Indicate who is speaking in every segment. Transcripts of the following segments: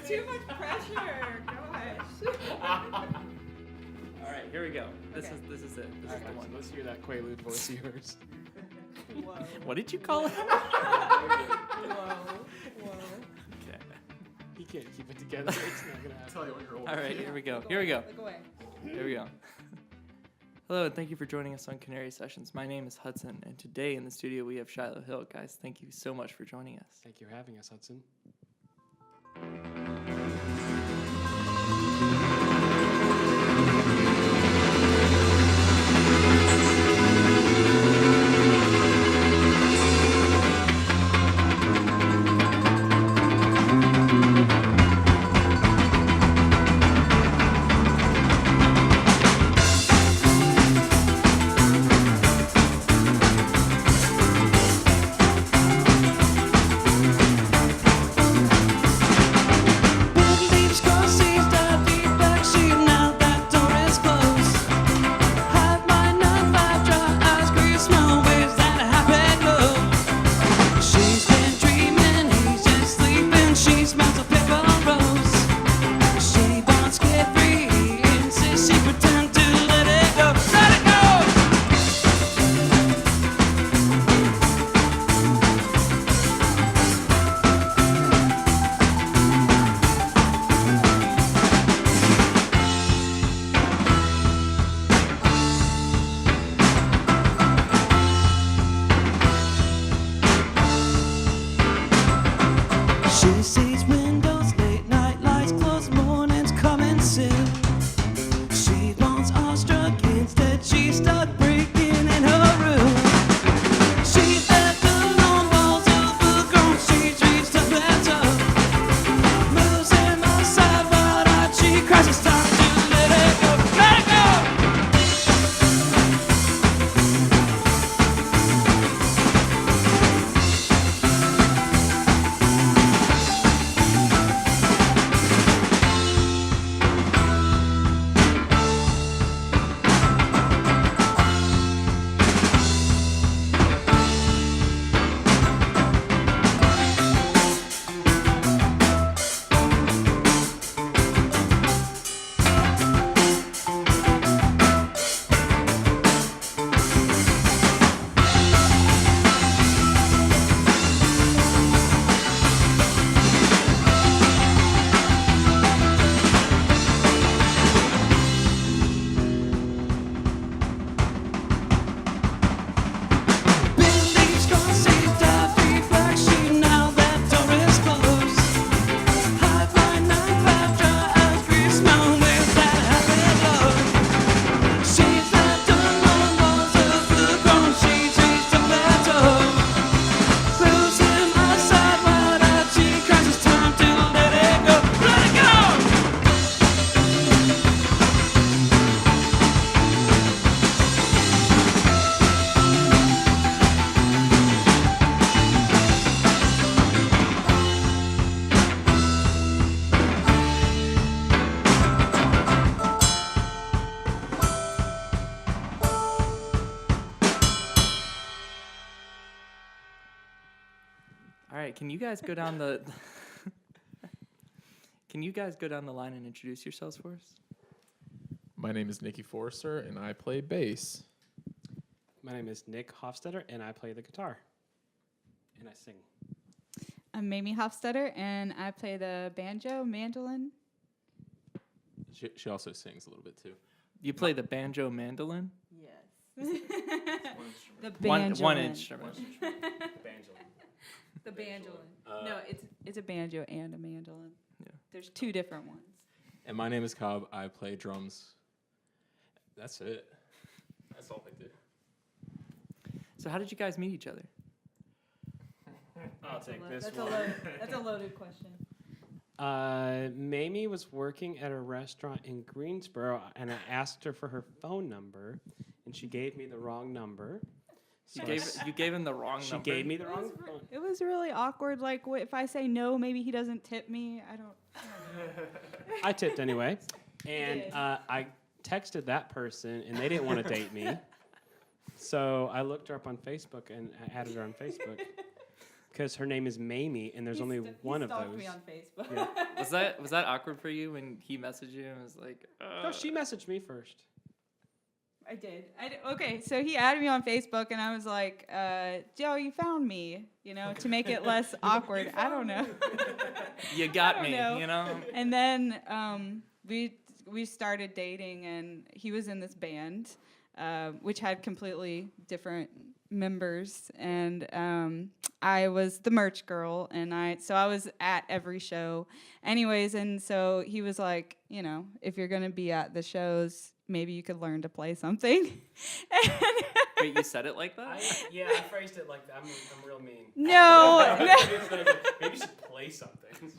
Speaker 1: too much pressure. Gosh.
Speaker 2: All right, here we go. This
Speaker 1: Okay.
Speaker 2: is it. This is the one.
Speaker 3: Let's hear that Quaalude voice of yours.
Speaker 1: Whoa.
Speaker 2: What did you call it?
Speaker 1: Whoa.
Speaker 2: Okay.
Speaker 3: He can't keep it together. It's not gonna happen.
Speaker 4: Tell you what you're old.
Speaker 2: All right, here we go.
Speaker 1: Look
Speaker 2: Here we go.
Speaker 1: away, Look away.
Speaker 2: Here we go. Hello, and thank you for joining us on Canary Sessions. My name is Hudson, and today in the studio we have Shiloh Hill. Guys, thank you so much for joining us.
Speaker 3: Thank you for having us, Hudson.
Speaker 2: All right, can you guys go down the Can you guys go down the line and introduce yourselves for us?
Speaker 4: My name is Nick Forrester, and I play bass.
Speaker 3: My name is Nick Hofstetter, and I play the guitar. And I sing.
Speaker 1: I'm Mamie Hofstetter, and I play the banjo, mandolin.
Speaker 4: She also sings a little bit too.
Speaker 2: You play the banjo mandolin?
Speaker 1: Yes. The
Speaker 2: One
Speaker 1: banjo.
Speaker 2: instrument.
Speaker 1: The banjolin. No, it's a banjo and a mandolin.
Speaker 2: Yeah.
Speaker 1: There's two different ones.
Speaker 4: And my name is Cobb. I play drums. That's it. That's all I do.
Speaker 2: So how did you guys meet each other?
Speaker 3: I'll take this
Speaker 1: That's
Speaker 3: one.
Speaker 1: That's a loaded question.
Speaker 3: Mamie was working at a restaurant in Greensboro, and I asked her for her phone number, and she gave me the wrong number. So
Speaker 2: You gave him the wrong
Speaker 3: she
Speaker 2: number.
Speaker 3: gave me the wrong phone.
Speaker 1: It was really awkward. Like, if I say no, maybe he doesn't tip me. I don't know.
Speaker 3: I tipped anyway, and
Speaker 1: did.
Speaker 3: I texted that person, and they didn't want to date me. So I looked her up on Facebook, and I added her on Facebook. because her name is Mamie, and there's only one of those.
Speaker 1: me on Facebook.
Speaker 3: Yeah.
Speaker 2: Was that awkward for you when he messaged you and was like,
Speaker 3: No, she messaged me first.
Speaker 1: I did. Okay, so he added me on Facebook, and I was like, Joe, you found me, to make it less awkward. I don't know.
Speaker 2: you got
Speaker 1: I don't
Speaker 2: me,
Speaker 1: know. And then we started dating, and he was in this band, which had completely different members, and I was the merch girl, and I was at every show anyways, and so he was like, if you're gonna be at the shows, maybe you could learn to play something.
Speaker 2: Wait, you said it like that?
Speaker 3: I phrased it like that. I'm real mean.
Speaker 1: No.
Speaker 3: Maybe you should play something.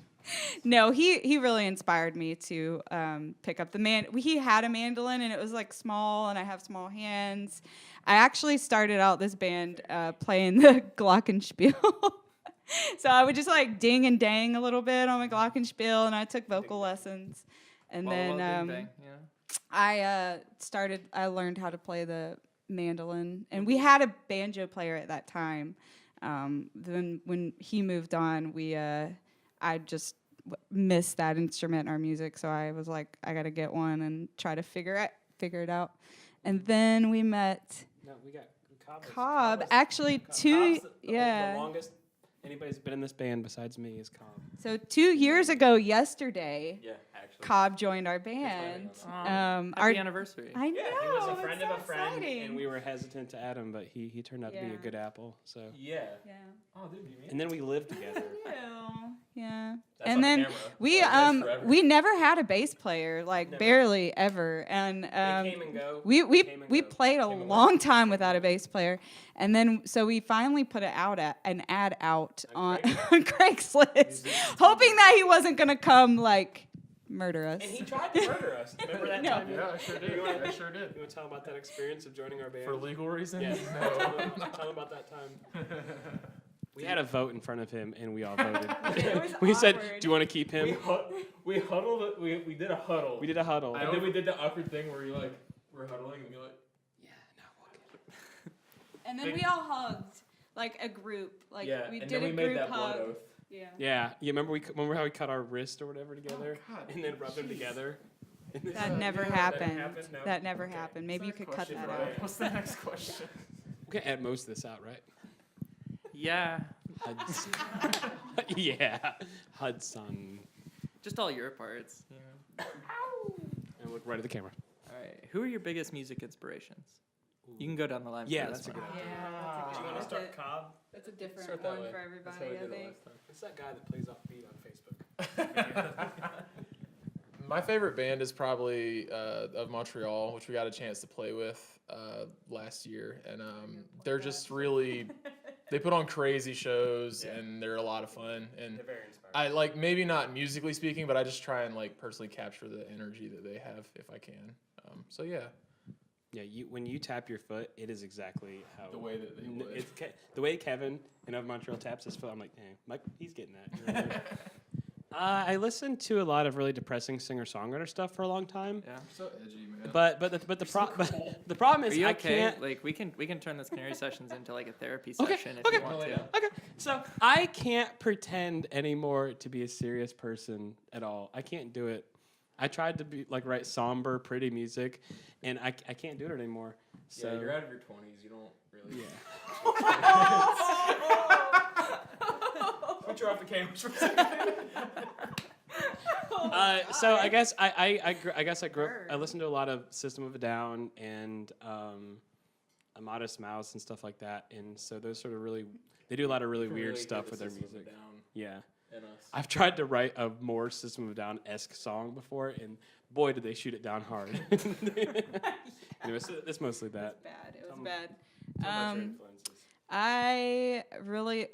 Speaker 1: No, he really inspired me to pick up the he had a mandolin, and it was like small, and I have small hands. I actually started out this band playing the glockenspiel. So I would just like ding and dang a little bit on my glockenspiel, and I took vocal lessons. And then I learned how to play the mandolin, and we had a banjo player at that time. Then when he moved on, I just missed that instrument in our music, so I was like, I gotta get one and try to figure it out. And then we met
Speaker 3: No, we got
Speaker 1: Cobb. Actually,
Speaker 3: The longest anybody's been in this band besides me is Cobb.
Speaker 1: So 2 years ago yesterday,
Speaker 4: Yeah, actually.
Speaker 1: Cobb joined our band.
Speaker 2: Happy anniversary.
Speaker 1: I know.
Speaker 3: Yeah, he was a friend
Speaker 1: it's
Speaker 3: of
Speaker 1: so
Speaker 3: a friend,
Speaker 1: exciting.
Speaker 3: and we were hesitant to add him, but he turned out to be a
Speaker 1: Yeah.
Speaker 3: good apple. So.
Speaker 4: Yeah.
Speaker 1: Yeah.
Speaker 4: Oh, dude, you mean?
Speaker 3: And then we lived together.
Speaker 1: Yeah.
Speaker 4: That's
Speaker 1: And
Speaker 4: on
Speaker 1: then
Speaker 4: camera.
Speaker 1: we
Speaker 4: Like, that's forever.
Speaker 1: we never had a bass player, like
Speaker 3: Never.
Speaker 1: barely ever. And
Speaker 3: They came and go.
Speaker 1: we
Speaker 3: came and go.
Speaker 1: played a
Speaker 3: Came and
Speaker 1: long time without a bass player, and then so we finally put an ad out on on Craigslist, hoping that he wasn't gonna come like murder us.
Speaker 3: And he tried to murder us. Remember that
Speaker 1: No.
Speaker 3: time?
Speaker 4: Yeah, I sure did. I sure did.
Speaker 3: You want to tell him about that experience of joining our band?
Speaker 4: For legal reasons?
Speaker 3: Yeah.
Speaker 4: No.
Speaker 3: Tell him about that time. We had a vote in front of him, and we all voted.
Speaker 1: It was
Speaker 3: We said,
Speaker 1: awkward.
Speaker 3: "Do you want to keep him?"
Speaker 4: We huddled. We did a huddle.
Speaker 3: We did a huddle.
Speaker 4: And then we did the awkward thing where you're like, we're huddling, and you're like,
Speaker 3: Yeah, no, okay.
Speaker 1: And then we all hugged like a group. Like
Speaker 4: yeah.
Speaker 1: we
Speaker 4: And
Speaker 1: did
Speaker 4: then we
Speaker 1: a
Speaker 4: made
Speaker 1: group
Speaker 4: that
Speaker 1: hug.
Speaker 4: blood oath.
Speaker 1: Yeah.
Speaker 3: Yeah, you remember how we cut our wrist or whatever together,
Speaker 4: God,
Speaker 3: and then rubbed them together.
Speaker 1: That never
Speaker 4: yeah,
Speaker 1: happened.
Speaker 3: No?
Speaker 1: That never
Speaker 3: Okay.
Speaker 1: happened. Maybe you could cut
Speaker 4: Question,
Speaker 1: that
Speaker 4: Ryan.
Speaker 1: out.
Speaker 4: What's the next question?
Speaker 3: We can add most of this out, right?
Speaker 2: Yeah.
Speaker 3: Hudson. Yeah, Hudson.
Speaker 2: Just all your parts.
Speaker 3: And look right at the camera.
Speaker 2: All right. Who are your biggest music inspirations? You can go down the line.
Speaker 3: Yeah,
Speaker 2: for
Speaker 3: that's
Speaker 2: this
Speaker 3: a good
Speaker 2: one.
Speaker 3: idea.
Speaker 1: Yeah,
Speaker 3: Do you want to start Cobb?
Speaker 1: That's a different
Speaker 4: Start that
Speaker 1: one
Speaker 4: way.
Speaker 1: for
Speaker 4: That's how
Speaker 1: everybody,
Speaker 4: we
Speaker 1: I
Speaker 4: did it
Speaker 1: think.
Speaker 4: last time.
Speaker 3: It's that guy that plays off beat on Facebook.
Speaker 4: My favorite band is probably of Montreal, which we got a chance to play with last year, and they're just really they put on crazy shows
Speaker 3: Yeah.
Speaker 4: and they're a lot of fun. And
Speaker 3: They're very inspiring.
Speaker 4: I like maybe not musically speaking, but I just try and like personally capture the energy that they have if I can. So yeah,
Speaker 3: Yeah, when you tap your foot, it is exactly how
Speaker 4: the way that they would.
Speaker 3: It's the way Kevin in Of Montreal taps his foot. I'm like, hey, Mike, he's getting that. I listened to a lot of really depressing singer-songwriter stuff for a long time.
Speaker 2: Yeah.
Speaker 4: So edgy, man.
Speaker 3: But the problem
Speaker 2: Are
Speaker 3: is
Speaker 2: you
Speaker 3: I
Speaker 2: okay?
Speaker 3: can't.
Speaker 2: Like we can turn this Canary Sessions into like a therapy
Speaker 3: Okay,
Speaker 2: session if
Speaker 3: okay.
Speaker 2: you want
Speaker 4: No,
Speaker 2: to.
Speaker 4: yeah.
Speaker 3: Okay, so I can't pretend anymore to be a serious person at all. I can't do it. I tried to be write somber, pretty music, and I can't do it anymore. So
Speaker 4: yeah, you're out of your 20s. You don't really.
Speaker 3: Yeah. Put you off the camera for a second. So I guess I grew up. I listened to a lot of System of a Down and a Modest Mouse and stuff like that, and so those sort of they do a lot of really weird stuff with their music. Yeah.
Speaker 4: And us.
Speaker 3: I've tried to write a more System of a Down-esque song before, and boy, did they shoot it down hard. Anyway, so that's mostly that.
Speaker 1: It was bad.
Speaker 3: Tell about your influences.
Speaker 1: I really,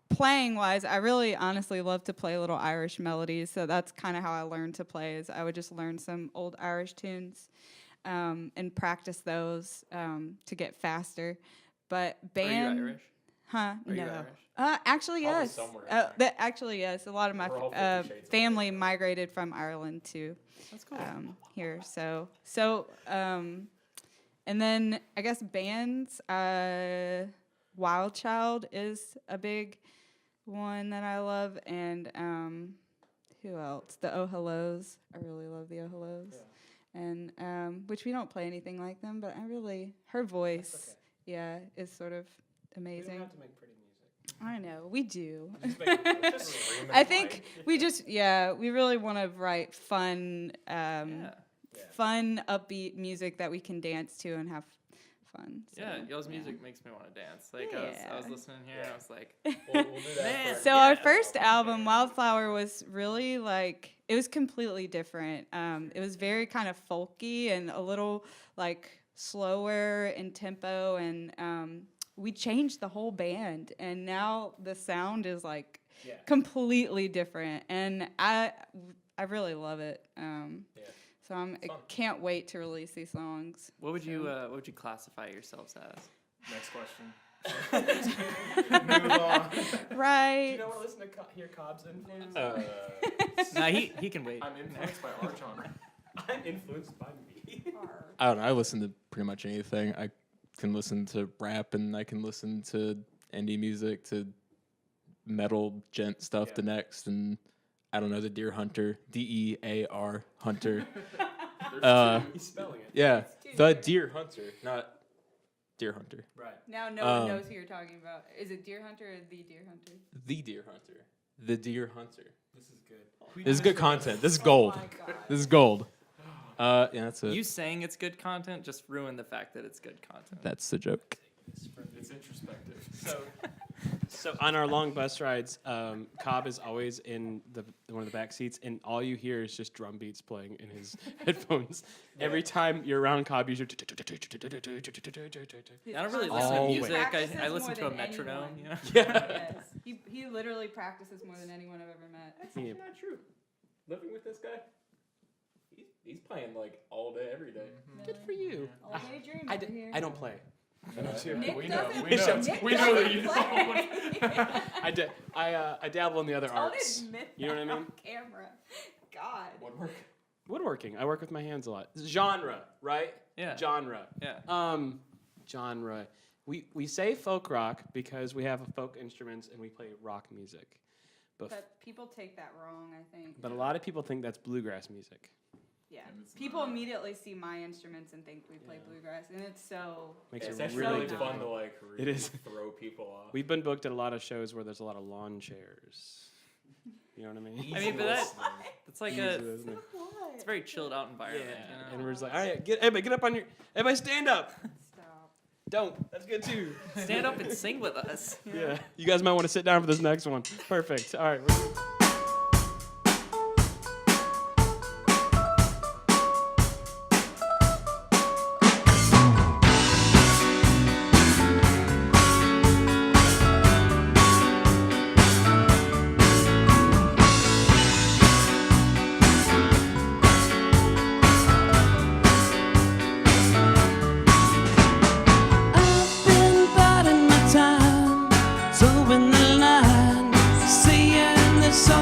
Speaker 1: playing wise, I really honestly love to play little Irish melodies. So that's kind of how I learned to play. Is I would just learn some old Irish tunes and practice those to get faster. But band,
Speaker 2: Are you Irish?
Speaker 1: huh?
Speaker 2: Are
Speaker 1: no.
Speaker 2: you Irish?
Speaker 1: Actually,
Speaker 4: Probably
Speaker 1: yes.
Speaker 4: somewhere in
Speaker 1: Actually, yes. A lot of my
Speaker 4: We're all 50 shades of
Speaker 1: family migrated from Ireland to
Speaker 2: That's cool.
Speaker 1: here. So, and then I guess bands. Wild Child is a big one that I love, and who else? The Oh Hellos. I really love the Oh Hellos, and which we don't play anything like them, but her voice, is sort of amazing.
Speaker 3: We don't have to make pretty music.
Speaker 1: I know we do.
Speaker 3: Just
Speaker 1: I think we really want to write fun, fun, upbeat music that we can dance to and have fun. So,
Speaker 2: Yeah, y'all's music makes me want to dance. Like I was listening here, and I was like,
Speaker 4: We'll do that.
Speaker 1: So our first album, Wildflower, was really like, it was completely different. It was very kind of folky and a little like slower in tempo, and we changed the whole band, and now the sound is like completely different, and I really love it. So I can't wait to release these songs.
Speaker 2: what would you classify yourselves as?
Speaker 4: Next question. Move on.
Speaker 1: Right.
Speaker 3: You don't want to listen to hear Cobb's influence?
Speaker 2: Nah, he can wait.
Speaker 4: I'm influenced by our genre.
Speaker 3: I'm influenced by me.
Speaker 5: I don't know. I listen to pretty much anything. I can listen to rap, and I can listen to indie music, to metal gent stuff the next, and I don't know, the Deer Hunter, DEAR Hunter.
Speaker 3: He's spelling it.
Speaker 5: Yeah, the Deer Hunter, not Deer Hunter.
Speaker 3: Right.
Speaker 1: Now no one knows who you're talking about. Is it Deer Hunter or The Deer Hunter?
Speaker 5: The Deer Hunter. The Deer Hunter.
Speaker 3: This is good.
Speaker 5: This is good content. This is gold.
Speaker 1: Oh my God.
Speaker 5: This is gold. Yeah, that's it.
Speaker 2: You saying it's good content just ruined the fact that it's good content.
Speaker 5: That's the joke.
Speaker 4: It's introspective.
Speaker 3: So on our long bus rides, Cobb is always in one of the back seats, and all you hear is just drum beats playing in his headphones. Every time you're around Cobb, you hear.
Speaker 2: I don't really listen to
Speaker 5: Always.
Speaker 2: music.
Speaker 1: Practices
Speaker 2: I listen
Speaker 1: more
Speaker 2: to a
Speaker 1: than
Speaker 2: metronome.
Speaker 1: anyone.
Speaker 3: Yeah.
Speaker 1: Yes. He literally practices more than anyone I've ever met.
Speaker 5: That's actually not true. Living with this guy, he's playing like all day, every day.
Speaker 3: Good for you.
Speaker 1: All day dream
Speaker 3: I
Speaker 1: over here.
Speaker 3: don't play.
Speaker 1: Nick
Speaker 4: We know.
Speaker 1: doesn't
Speaker 4: We know.
Speaker 1: Nick
Speaker 4: We know that
Speaker 1: doesn't
Speaker 4: you
Speaker 1: play.
Speaker 3: I dabble in the other
Speaker 1: Don't
Speaker 3: arts.
Speaker 1: admit
Speaker 3: You know what I
Speaker 1: that
Speaker 3: mean?
Speaker 1: on camera. God.
Speaker 4: Woodwork.
Speaker 3: Woodworking. I work with my hands a lot. Genre, right?
Speaker 2: Yeah.
Speaker 3: Genre.
Speaker 2: Yeah.
Speaker 3: Genre. We say folk rock because we have folk instruments and we play rock music.
Speaker 1: But people take that wrong, I think.
Speaker 3: But a lot of people think that's bluegrass music.
Speaker 1: Yeah. People immediately see my instruments and think we play bluegrass, and it's so.
Speaker 3: Makes
Speaker 4: It's
Speaker 3: it
Speaker 4: actually
Speaker 3: really
Speaker 4: really
Speaker 3: difficult.
Speaker 4: fun to like
Speaker 3: It is.
Speaker 4: throw people off.
Speaker 3: We've been booked at a lot of shows where there's a lot of lawn chairs. You know what I mean?
Speaker 2: I mean, but that's like
Speaker 3: Easy, isn't it?
Speaker 2: it's a very chilled out environment.
Speaker 3: Yeah.
Speaker 2: You know?
Speaker 3: And we're just like, all right, everybody get up on your, everybody stand up.
Speaker 1: Stop.
Speaker 3: Don't. That's good too.
Speaker 2: Stand up and sing with us.
Speaker 3: Yeah. You guys might want to sit down for this next one. Perfect. All right.
Speaker 6: I've been biding my time, towing the line, seeing the sun.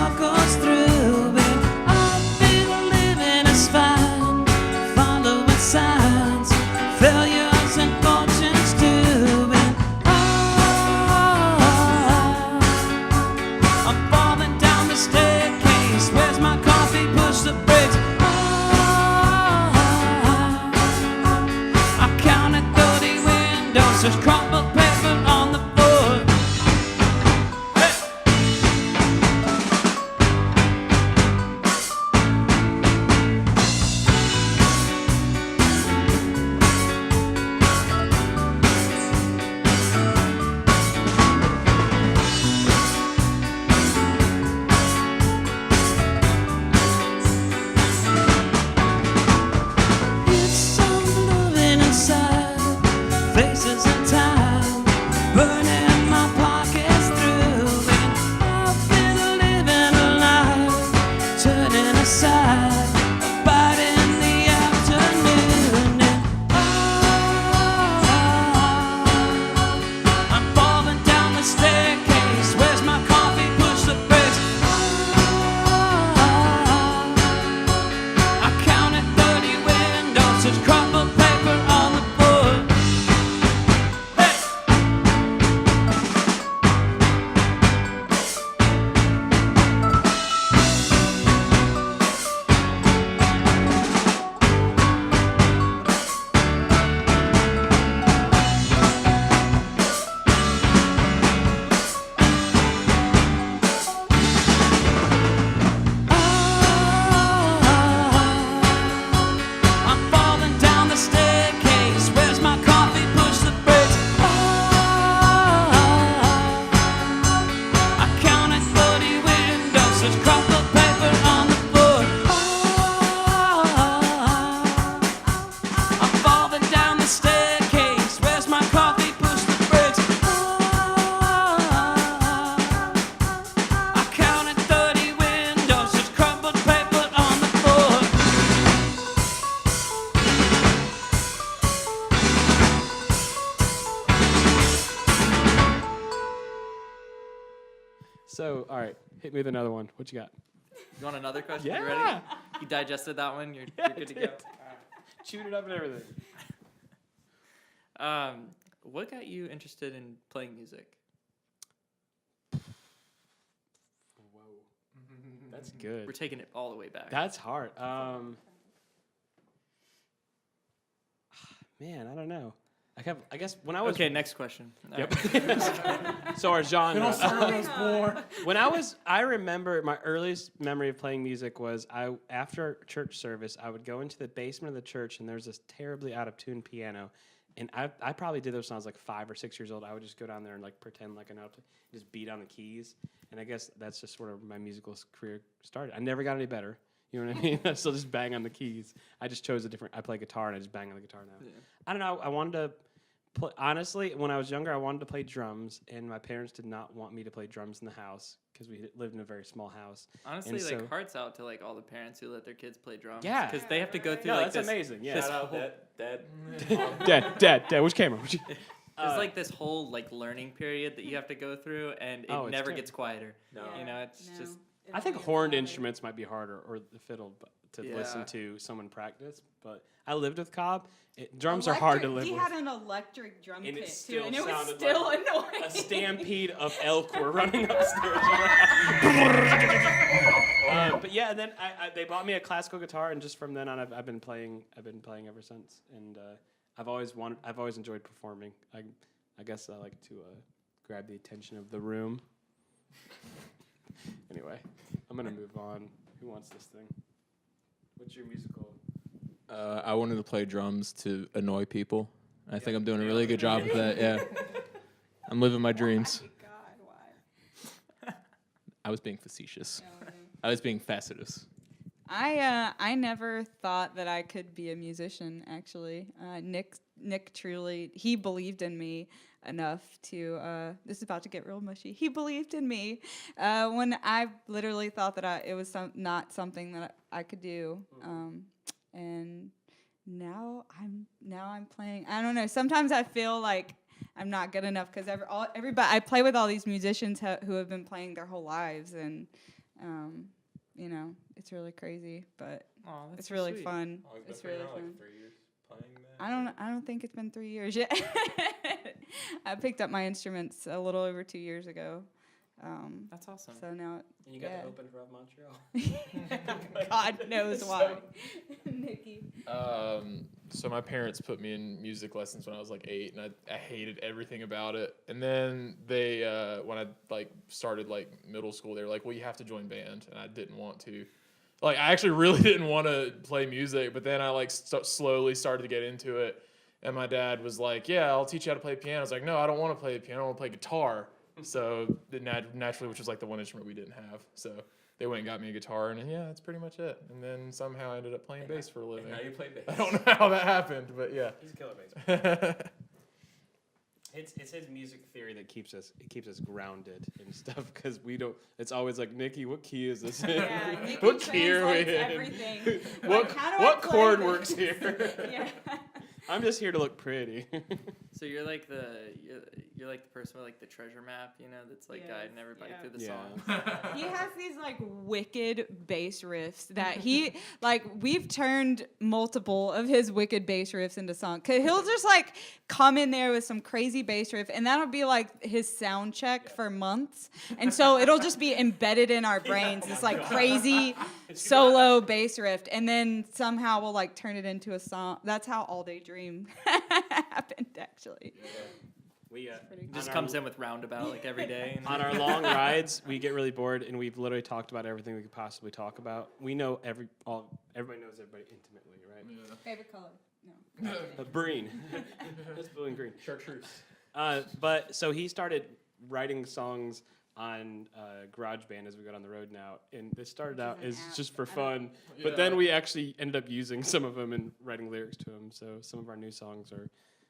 Speaker 3: So, all right, hit me with another one. What you got?
Speaker 2: You want another question?
Speaker 3: Yeah.
Speaker 2: You ready? You digested that one? You're good to go?
Speaker 3: Chewed it up and everything.
Speaker 2: What got you interested in playing music?
Speaker 3: Whoa. That's good.
Speaker 2: We're taking it all the way back.
Speaker 3: That's hard. Man, I don't know. I guess when I was
Speaker 2: Okay, next question. All
Speaker 3: Yep.
Speaker 2: right.
Speaker 3: So our genre.
Speaker 4: more.
Speaker 3: I remember my earliest memory of playing music was after church service, I would go into the basement of the church and there's this terribly out of tune piano. And I probably did those when I was like 5 or 6 years old. I would just go down there and like pretend like I know, just beat on the keys. And I guess that's just sort of my musical career started. I never got any better. You know what I mean? I still just bang on the keys. I just chose I play guitar and I just bang on the guitar now.
Speaker 2: Yeah.
Speaker 3: I don't know. I wanted to play, honestly, when I was younger, I wanted to play drums, and my parents did not want me to play drums in the house because we lived in a very small house.
Speaker 2: Honestly,
Speaker 3: And
Speaker 2: like
Speaker 3: so-
Speaker 2: hearts out to like all the parents who let their kids play drums.
Speaker 3: Yeah.
Speaker 2: because they have to go through
Speaker 3: No,
Speaker 2: like
Speaker 3: that's
Speaker 2: this.
Speaker 3: amazing. Yeah.
Speaker 2: this
Speaker 5: Shout out,
Speaker 2: whole-
Speaker 5: Dad.
Speaker 3: Dad. Which camera?
Speaker 2: There's like this whole like learning period that you have to go through, and it
Speaker 3: Oh, it's
Speaker 2: never
Speaker 3: good.
Speaker 2: gets quieter.
Speaker 5: No.
Speaker 2: You know, it's
Speaker 1: No.
Speaker 2: just
Speaker 1: It
Speaker 3: I think
Speaker 1: only gets
Speaker 3: horned
Speaker 1: louder.
Speaker 3: instruments might be harder, or the fiddle, to
Speaker 2: Yeah.
Speaker 3: listen to someone practice. But I lived with Cobb. Drums are hard to live
Speaker 1: He
Speaker 3: with.
Speaker 1: had an electric drum
Speaker 3: And it
Speaker 1: kit too,
Speaker 3: still
Speaker 1: and it was
Speaker 3: sounded
Speaker 1: still
Speaker 3: like
Speaker 1: annoying.
Speaker 3: A stampede of elk were running upstairs. But yeah, and then they bought me a classical guitar, and just from then on, I've been playing. I've been playing ever since, and I've always enjoyed performing. I guess I like to grab the attention of the room. Anyway, I'm gonna move on. Who wants this thing? What's your musical?
Speaker 5: I wanted to play drums to annoy people. I think I'm doing a really good job of that. Yeah, I'm living my dreams.
Speaker 1: Oh my God, why?
Speaker 5: I was being facetious. I was being facetious.
Speaker 1: I never thought that I could be a musician. Actually, Nick truly he believed in me enough to. This is about to get real mushy. He believed in me when I literally thought that it was not something that I could do. And now I'm playing. I don't know. Sometimes I feel like I'm not good enough because everybody I play with all these musicians who have been playing their whole lives, and you know, it's really crazy, but
Speaker 2: oh, that's
Speaker 1: it's
Speaker 2: so
Speaker 1: really
Speaker 2: sweet.
Speaker 1: fun. It's really fun. I don't think it's been 3 years yet. I picked up my instruments a little over 2 years ago.
Speaker 2: That's awesome.
Speaker 1: So now,
Speaker 3: And you got
Speaker 1: yeah.
Speaker 3: to open for Montreal.
Speaker 1: God knows why. Nikki.
Speaker 4: So my parents put me in music lessons when I was like 8, and I hated everything about it. And then they, when I like started like middle school, they were like, "Well, you have to join band," and I didn't want to. Like, I actually really didn't want to play music, but then I like slowly started to get into it. And my dad was like, "Yeah, I'll teach you how to play piano." I was like, "No, I don't want to play piano. I want to play guitar." So naturally, which was like the one instrument we didn't have. So they went and got me a guitar, and yeah, that's pretty much it. And then somehow I ended up playing bass for a living.
Speaker 5: Now you play bass.
Speaker 4: I don't know how that happened, but yeah.
Speaker 3: He's a killer bass. It's his music theory that keeps us grounded and stuff, because we don't. It's always like, Nikki, what key is this in?
Speaker 1: Yeah, Nikki
Speaker 3: What key are we
Speaker 1: translates
Speaker 3: in?
Speaker 1: everything.
Speaker 3: What
Speaker 1: Like, how do I
Speaker 3: what
Speaker 1: play
Speaker 3: chord
Speaker 1: this?
Speaker 3: works here?
Speaker 1: Yeah.
Speaker 3: I'm just here to look pretty.
Speaker 2: So you're like the person with like the treasure map, you know, that's like
Speaker 1: Yes,
Speaker 2: guiding everybody
Speaker 1: yeah.
Speaker 2: through the
Speaker 3: Yeah.
Speaker 2: song.
Speaker 1: He has these like wicked bass riffs that he like we've turned multiple of his wicked bass riffs into songs. 'Cause he'll just like come in there with some crazy bass riff, and that'll be like his sound check for months. And so it'll just be embedded in our brains, this like crazy solo bass riff, and then somehow we'll like turn it into a song. That's how All Day Dream happened, actually.
Speaker 3: We
Speaker 2: Just comes in with Roundabout like every day.
Speaker 3: on our long rides, we get really bored, and we've literally talked about everything we could possibly talk about. We know everybody knows everybody intimately, right?
Speaker 1: Favorite color? No.
Speaker 3: Green. It's blue and green.
Speaker 4: Chartreuse.
Speaker 3: But so he started writing songs on GarageBand as we got on the road now, and this started out
Speaker 1: an
Speaker 3: as
Speaker 1: app.
Speaker 3: just for fun, but then we actually ended up using some of them and writing lyrics to them. So some of our new songs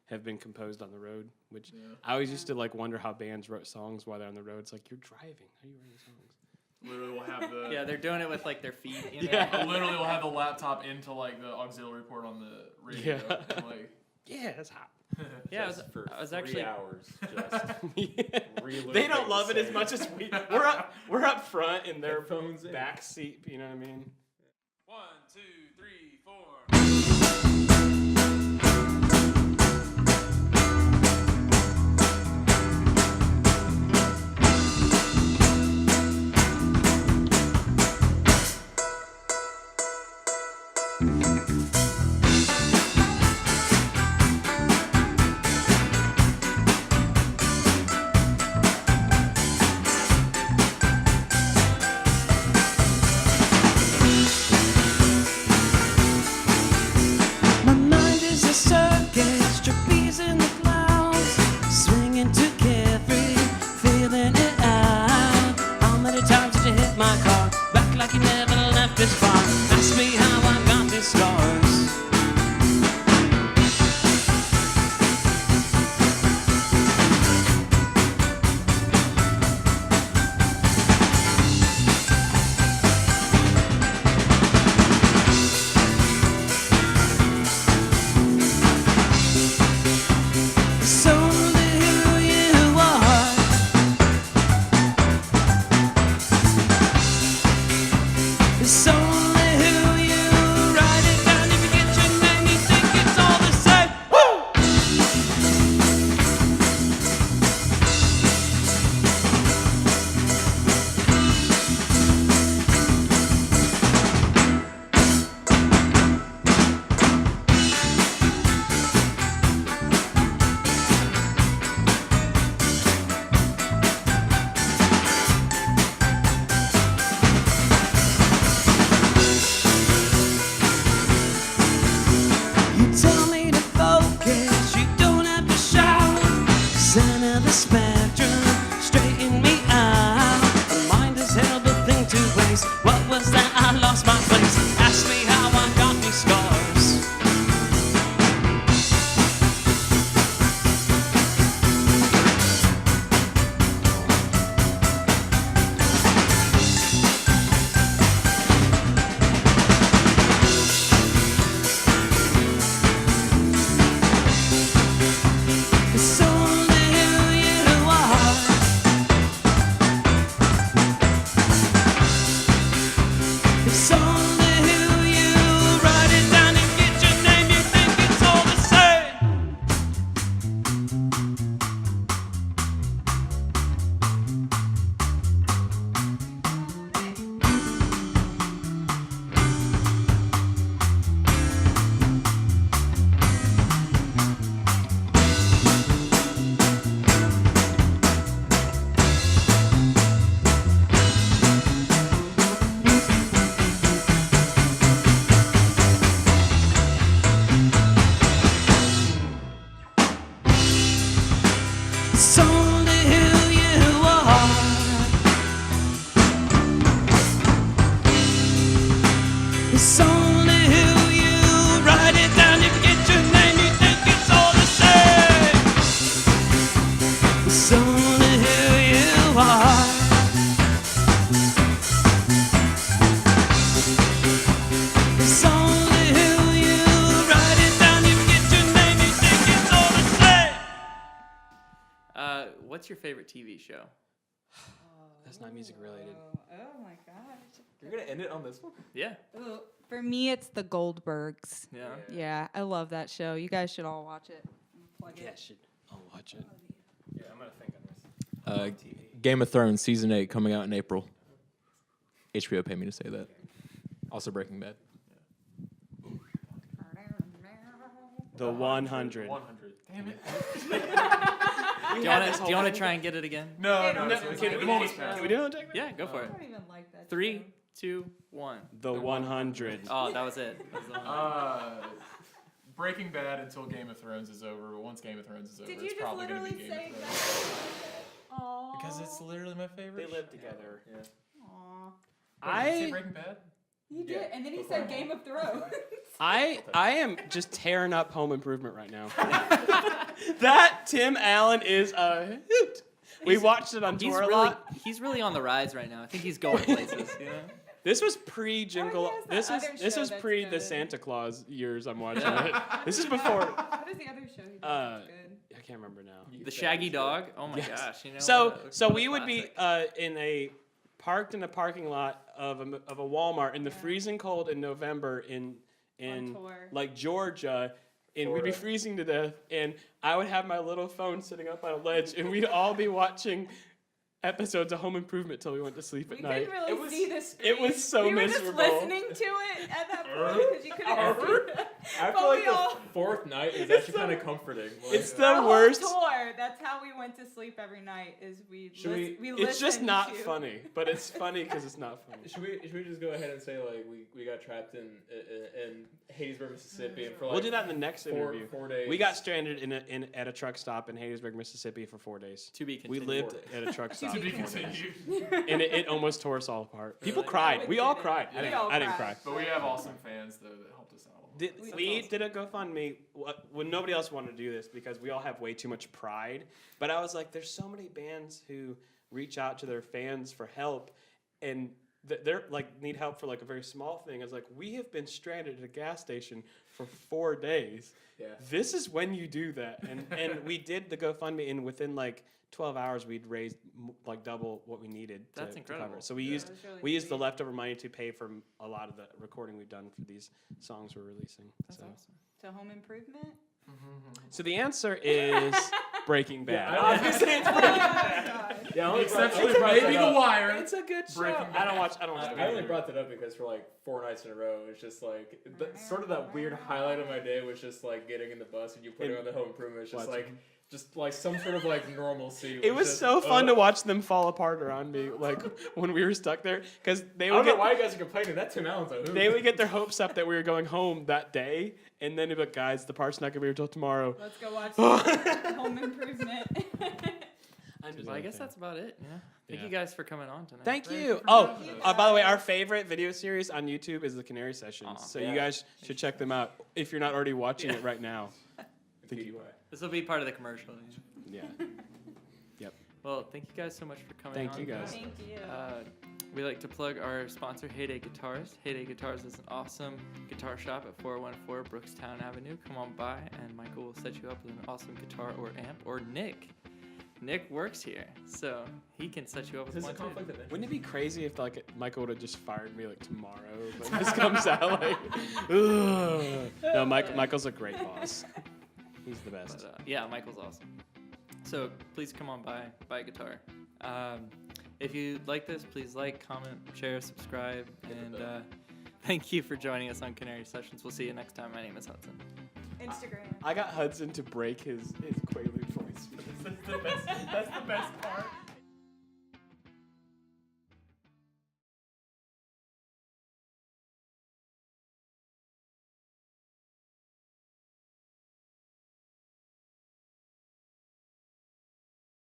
Speaker 3: have been composed on the road, which I always used to like wonder how bands wrote songs while they're on the road. It's like, you're driving, how are you writing songs?
Speaker 4: Literally, we'll have the
Speaker 2: Yeah, they're doing it with like their feet. You know?
Speaker 3: Yeah.
Speaker 4: literally we'll have the laptop into like the auxiliary port on the radio.
Speaker 3: Yeah.
Speaker 4: And, like,
Speaker 3: Yeah, that's hot.
Speaker 2: Yeah,
Speaker 4: Just for
Speaker 2: I was
Speaker 4: 3
Speaker 2: actually.
Speaker 4: hours. Just
Speaker 3: They don't love it as much as we. We're up front in their
Speaker 4: Headphones in.
Speaker 3: back seat. You know what I mean?
Speaker 4: 1, 2, 3, 4.
Speaker 6: My mind is a circus, trapeze in the clouds, swinging to carefree, feeling it out. How many times did you hit my car? Back like you never left this bar. Ask me how I got these scars. It's only who you are. It's only who you write it down. If you get your name, you think it's all the same. Woo! You tell me to focus, you don't have to shout. Center the spectrum, straighten me out. My mind is held but think to waste. What was that? I lost my place. Ask me how I got these scars. It's only who you are. It's only who you write it down and get your name. You think it's all the same. It's only who you are. It's only who you write it down. If you get your name, you think it's all the same. It's only who you are. It's only who you write it down. If you get your name, you think it's all the same.
Speaker 2: What's your favorite TV show?
Speaker 3: That's not music related.
Speaker 1: Oh my gosh.
Speaker 4: You're going to end it on this one?
Speaker 2: Yeah.
Speaker 1: Ooh, for me, it's the Goldbergs.
Speaker 2: Yeah.
Speaker 1: Yeah, I love that show. You guys should all watch it. Plug it.
Speaker 3: Should I'll watch it.
Speaker 4: Yeah, I'm going to think on this.
Speaker 5: Game of Thrones season 8 coming out in April. HBO paid me to say that. Also Breaking Bad.
Speaker 3: The 100.
Speaker 4: 100. Damn it.
Speaker 2: Do you want to try and get it again?
Speaker 4: No.
Speaker 3: Okay, the moment's passed. Can we do it?
Speaker 2: Yeah, go for it.
Speaker 1: I don't even like that.
Speaker 2: 3, 2, 1.
Speaker 3: The 100.
Speaker 2: Oh, that was it. That was the one.
Speaker 4: Breaking Bad until Game of Thrones is over. But once Game of Thrones is over,
Speaker 1: Did you
Speaker 4: it's
Speaker 1: just
Speaker 4: probably going to be
Speaker 1: literally
Speaker 4: Game
Speaker 1: say
Speaker 4: of Thrones.
Speaker 1: that? Aww.
Speaker 4: Because it's literally my favorite.
Speaker 3: They live together.
Speaker 4: Yeah.
Speaker 1: Aww.
Speaker 4: Did you say Breaking Bad?
Speaker 1: He did, and then he said Game of Thrones.
Speaker 3: I am just tearing up Home Improvement right now. That Tim Allen is a hoot. We watched it on tour a lot.
Speaker 2: He's really on the rise right now. I think he's going places. You know?
Speaker 3: This was pre-Jingle.
Speaker 1: Oh, yes, that other
Speaker 3: This
Speaker 1: show
Speaker 3: was
Speaker 1: that's
Speaker 3: pre the
Speaker 1: good.
Speaker 3: Santa Claus years I'm watching it. This is before.
Speaker 1: What is the other show he does that's good?
Speaker 3: I can't remember now.
Speaker 2: The Shaggy Dog. Oh my
Speaker 3: Yes.
Speaker 2: gosh! You know.
Speaker 3: So
Speaker 2: what a
Speaker 3: we would be
Speaker 2: classic.
Speaker 3: parked in a parking lot of a Walmart in the
Speaker 1: Yeah.
Speaker 3: freezing cold in November in
Speaker 1: tour.
Speaker 3: like Georgia, and we'd be
Speaker 4: Florida.
Speaker 3: freezing to death, and I would have my little phone sitting up on a ledge, and we'd all be watching episodes of Home Improvement till we went to sleep
Speaker 1: We
Speaker 3: at night.
Speaker 1: couldn't really
Speaker 3: It was-
Speaker 1: see the screen.
Speaker 3: it was so
Speaker 1: we were
Speaker 3: miserable.
Speaker 1: just listening to it at that point because you couldn't see it.
Speaker 5: After
Speaker 1: But
Speaker 5: like
Speaker 1: we
Speaker 5: the
Speaker 1: all-
Speaker 5: fourth night, it was actually kind of comforting. Like,
Speaker 3: It's
Speaker 1: Our
Speaker 3: the
Speaker 1: whole
Speaker 3: worst.
Speaker 1: tour. That's how we went to sleep every night. Is we
Speaker 3: It's just
Speaker 1: listened
Speaker 3: not
Speaker 1: to-
Speaker 3: funny, but it's funny because it's not funny.
Speaker 5: Should we just go ahead and say like we got trapped in Hattiesburg, Mississippi, and for like
Speaker 3: We'll do that in the next interview.
Speaker 5: 4 days.
Speaker 3: We got stranded at a truck stop in Hattiesburg, Mississippi for 4 days.
Speaker 2: To be
Speaker 3: We
Speaker 2: continued.
Speaker 3: lived at a truck stop
Speaker 1: To be
Speaker 3: for 4 days.
Speaker 4: continued.
Speaker 3: And it almost tore us all apart. People
Speaker 2: Really?
Speaker 3: cried. We all
Speaker 1: did it.
Speaker 3: cried.
Speaker 1: We all
Speaker 3: I didn't
Speaker 1: cried.
Speaker 3: cry.
Speaker 4: But we have awesome fans though that helped us out.
Speaker 3: We did a GoFundMe when nobody else wanted to do this because we all have way too much pride. But I was like, there's so many bands who reach out to their fans for help, and they're like need help for like a very small thing. I was like, we have been stranded at a gas station for 4 days.
Speaker 5: Yeah.
Speaker 3: This is when you do that, and we did the GoFundMe, and within like 12 hours we'd raised like double what we needed to,
Speaker 2: That's
Speaker 3: to
Speaker 2: incredible.
Speaker 3: cover. So we
Speaker 1: Yeah,
Speaker 3: used
Speaker 1: that's really
Speaker 3: we used the
Speaker 1: sweet.
Speaker 3: leftover money to pay for a lot of the recording we've done for these songs we're releasing.
Speaker 2: That's
Speaker 3: so.
Speaker 2: awesome.
Speaker 1: So Home Improvement.
Speaker 3: So the answer is Breaking Bad.
Speaker 5: Yeah,
Speaker 3: Obviously, it's
Speaker 1: Oh,
Speaker 3: Breaking
Speaker 1: God.
Speaker 5: Yeah, I only brought,
Speaker 4: Exceptionally Baby the Wire.
Speaker 3: It's a good show.
Speaker 4: Breaking
Speaker 3: I don't watch. I don't watch.
Speaker 5: I only brought that up because for like 4 nights in a row, it's just like sort of that weird highlight of my day was just like getting in the bus and you putting on the Home Improvement. It's just like some sort of like normalcy.
Speaker 3: It was
Speaker 5: just,
Speaker 3: so fun to watch them fall apart around me, like when we were stuck there, because they
Speaker 5: I
Speaker 3: would
Speaker 5: don't know
Speaker 3: get
Speaker 5: why you guys are complaining. That Tim Allen's a hoot.
Speaker 3: they would get their hopes up that we were going home that day, and then they'd be like, guys, the part's not gonna be here till tomorrow.
Speaker 1: Let's go watch Home Improvement.
Speaker 2: Well, I guess that's about it. Yeah. Thank
Speaker 3: Yeah.
Speaker 2: you guys for coming on tonight.
Speaker 3: Thank
Speaker 1: Thank
Speaker 3: you.
Speaker 1: you for
Speaker 3: Oh,
Speaker 1: having us.
Speaker 3: by the way, our favorite video series on YouTube is the Canary Sessions.
Speaker 2: Aw.
Speaker 3: So
Speaker 5: Yeah.
Speaker 3: you guys should check them out if you're not already watching it right now. I think you are.
Speaker 2: This will be part of the commercial.
Speaker 3: Yeah.
Speaker 2: Well, thank you guys so much for coming
Speaker 3: Thank
Speaker 2: on.
Speaker 3: you guys.
Speaker 1: Thank you.
Speaker 2: We like to plug our sponsor, Heyday Guitars. Heyday Guitars is an awesome guitar shop at 414 Brookstown Avenue. Come on by, and Michael will set you up with an awesome guitar or amp. Or Nick. Nick works here, so he can set you up with
Speaker 5: Is this
Speaker 2: one
Speaker 5: a
Speaker 2: too.
Speaker 5: conflict of interest?
Speaker 3: Wouldn't it be crazy if like Michael would have just fired me like tomorrow? But this comes out like, ugh. No, Michael's a great boss. He's the best.
Speaker 2: But, yeah, Michael's awesome. So please come on by, buy a guitar. If you like this, please like, comment, share, subscribe, and thank you for joining us on Canary Sessions. We'll see you next time. My name is Hudson.
Speaker 1: Instagram.
Speaker 3: I got Hudson to break his Quaalude voice. That's the best part.